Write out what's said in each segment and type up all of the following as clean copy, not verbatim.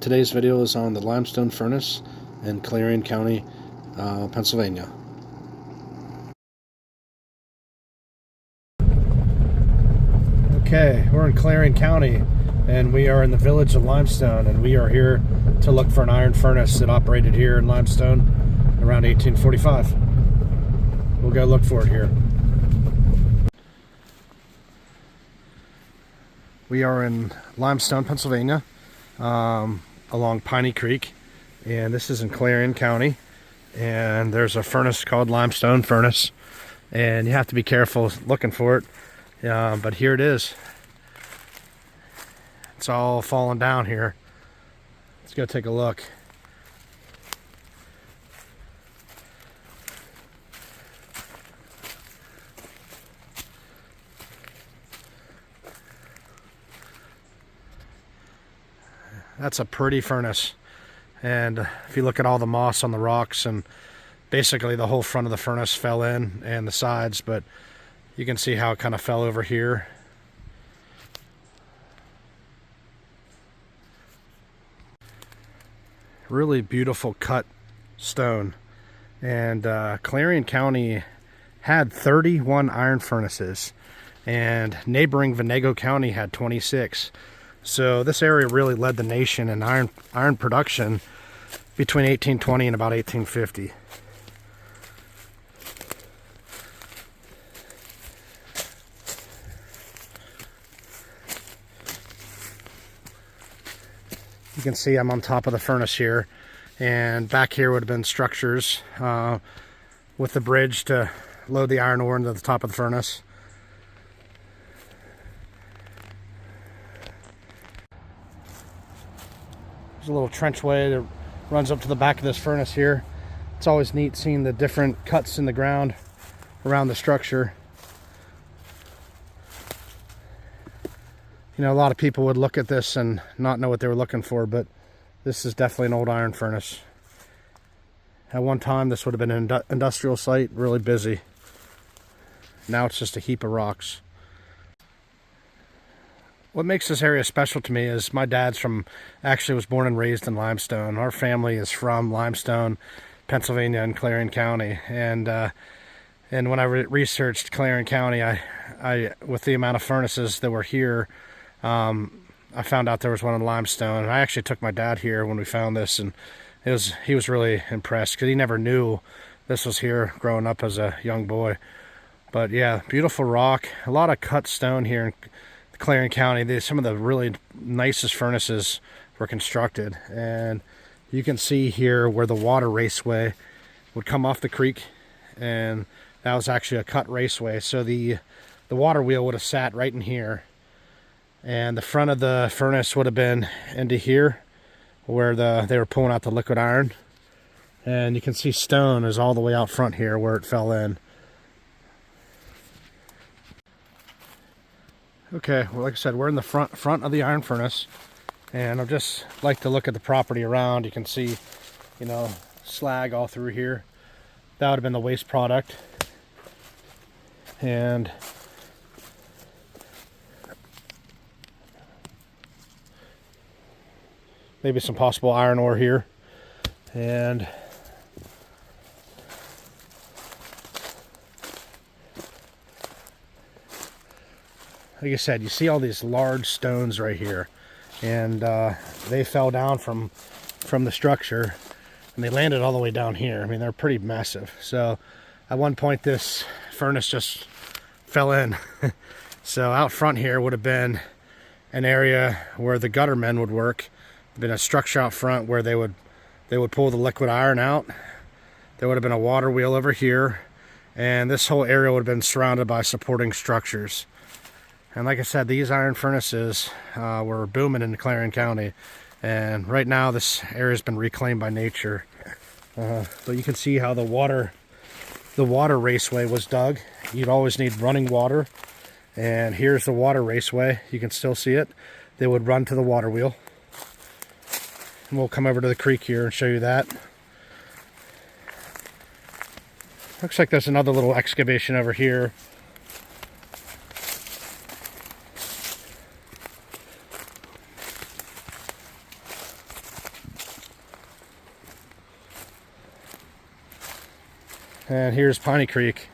Today's video is on the limestone furnace in Clarion County, Pennsylvania. Okay, we're in Clarion County and we are in the village of Limestone, and we are here to look for an iron furnace that operated here in Limestone around 1845. We'll go look for it here. We are in Limestone, Pennsylvania, along Piney Creek, and this is in Clarion County, and there's a furnace called Limestone Furnace, and you have to be careful looking for it, but here it is. It's all falling down here. Let's go take a look. That's a pretty furnace, and if you look at all the moss on the rocks, and basically the whole front of the furnace fell in and the sides, but you can see how it kind of fell over here. Really beautiful cut stone, and Clarion County had 31 iron furnaces, and neighboring Venango County had 26. So this area really led the nation in iron production between 1820 and about 1850. You can see I'm on top of the furnace here, and back here would have been structures with the bridge to load the iron ore into the top of the furnace. There's a little trenchway that runs up to the back of this furnace here. It's always neat seeing the different cuts in the ground around the structure. You know, a lot of people would look at this and not know what they were looking for, but this is definitely an old iron furnace. At one time, this would have been an industrial site, really busy. Now it's just a heap of rocks. What makes this area special to me is my dad's actually was born and raised in Limestone. Our family is from Limestone, Pennsylvania, and Clarion County. And when I researched Clarion County, I with the amount of furnaces that were here, I found out there was one in Limestone. And I actually took my dad here when we found this, and he was really impressed because he never knew this was here growing up as a young boy. But yeah, beautiful rock, a lot of cut stone here in Clarion County. Some of the really nicest furnaces were constructed, and you can see here where the water raceway would come off the creek, and that was actually a cut raceway. So the water wheel would have sat right in here, and the front of the furnace would have been into here where they were pulling out the liquid iron, and you can see stone is all the way out front here where it fell in. Okay, well, like I said, we're in the front of the iron furnace, and I'd just like to look at the property around. You can see, you know, slag all through here. That would have been the waste product, and maybe some possible iron ore here, and like I said, you see all these large stones right here, and they fell down from the structure, and they landed all the way down here. I mean, they're pretty massive. So at one point this furnace just fell in. So out front here would have been an area where the gutter men would work. There'd been a structure out front where they would pull the liquid iron out. There would have been a water wheel over here, and this whole area would have been surrounded by supporting structures. And like I said, these iron furnaces were booming in Clarion County, and right now this area's been reclaimed by nature. But you can see how the water raceway was dug. You'd always need running water, and here's the water raceway. You can still see it. They would run to the water wheel, and we'll come over to the creek here and show you that. Looks like there's another little excavation over here. And here's Piney Creek.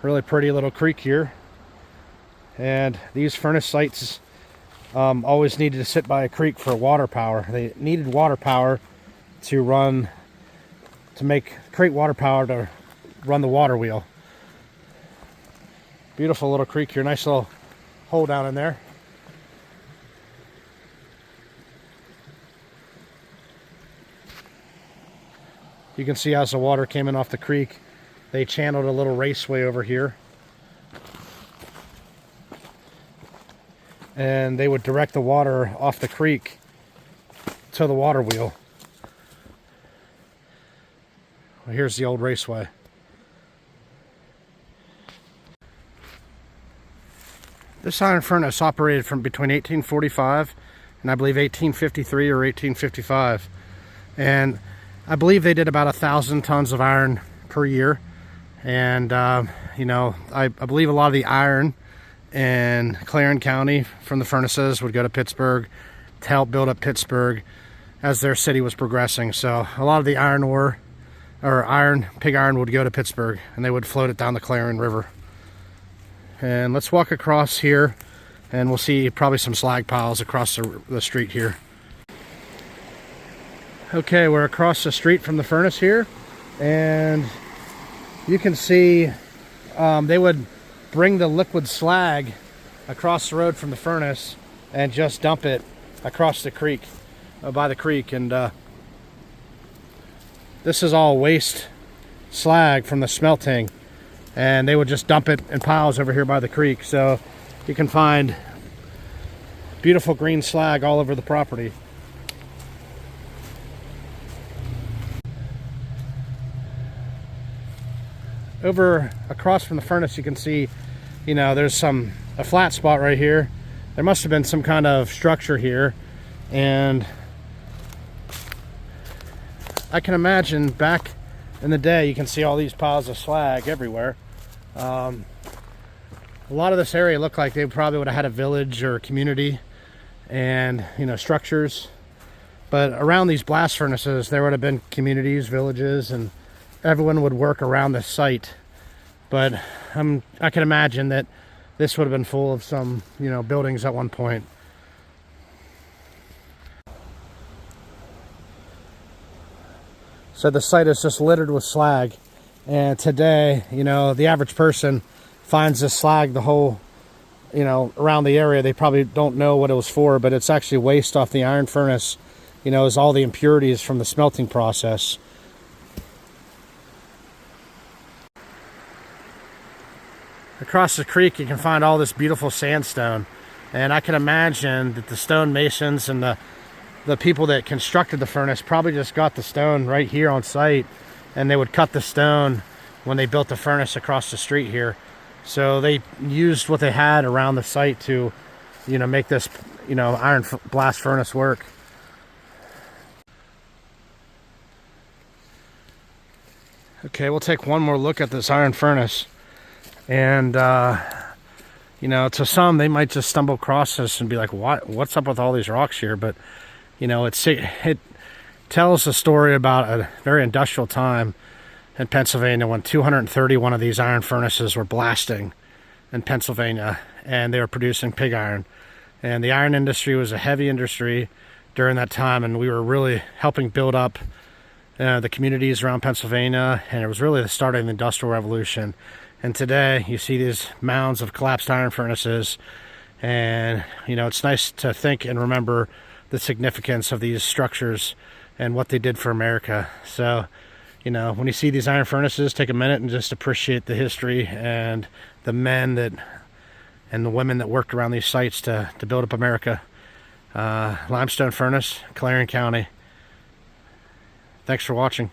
Really pretty little creek here. And these furnace sites always needed to sit by a creek for water power. They needed water power to create water power to run the water wheel. Beautiful little creek here. Nice little hole down in there. You can see as the water came in off the creek, they channeled a little raceway over here. And they would direct the water off the creek to the water wheel. Well, here's the old raceway. This iron furnace operated from between 1845 and I believe 1853 or 1855. And I believe they did about 1,000 tons of iron per year. And, you know, I believe a lot of the iron in Clarion County from the furnaces would go to Pittsburgh to help build up Pittsburgh as their city was progressing. So a lot of the iron ore, or pig iron, would go to Pittsburgh, and they would float it down the Clarion River. And let's walk across here, and we'll see probably some slag piles across the street here. Okay, we're across the street from the furnace here, and you can see they would bring the liquid slag across the road from the furnace and just dump it across the creek, by the creek. And this is all waste slag from the smelting, and they would just dump it in piles over here by the creek. So you can find beautiful green slag all over the property. Over across from the furnace, you can see, you know, there's a flat spot right here. There must have been some kind of structure here, and I can imagine back in the day, you can see all these piles of slag everywhere. A lot of this area looked like they probably would have had a village or a community and, you know, structures. But around these blast furnaces, there would have been communities, villages, and everyone would work around the site. But I can imagine that this would have been full of some, you know, buildings at one point. So the site is just littered with slag. And today, you know, the average person finds this slag the whole, you know, around the area. They probably don't know what it was for, but it's actually waste off the iron furnace. You know, is all the impurities from the smelting process. Across the creek, you can find all this beautiful sandstone, and I can imagine that the stone masons and the people that constructed the furnace probably just got the stone right here on site, and they would cut the stone when they built the furnace across the street here. So they used what they had around the site to, you know, make this, you know, iron blast furnace work. Okay, we'll take one more look at this iron furnace. And, you know, to some, they might just stumble across this and be like, what's up with all these rocks here? But, you know, it tells a story about a very industrial time in Pennsylvania when 231 of these iron furnaces were blasting in Pennsylvania, and they were producing pig iron. And the iron industry was a heavy industry during that time, and we were really helping build up the communities around Pennsylvania, and it was really the start of the Industrial Revolution. And today you see these mounds of collapsed iron furnaces, and you know, it's nice to think and remember the significance of these structures and what they did for America. So, you know, when you see these iron furnaces, take a minute and just appreciate the history and the men and the women that worked around these sites to build up America. Limestone furnace, Clarion County. Thanks for watching.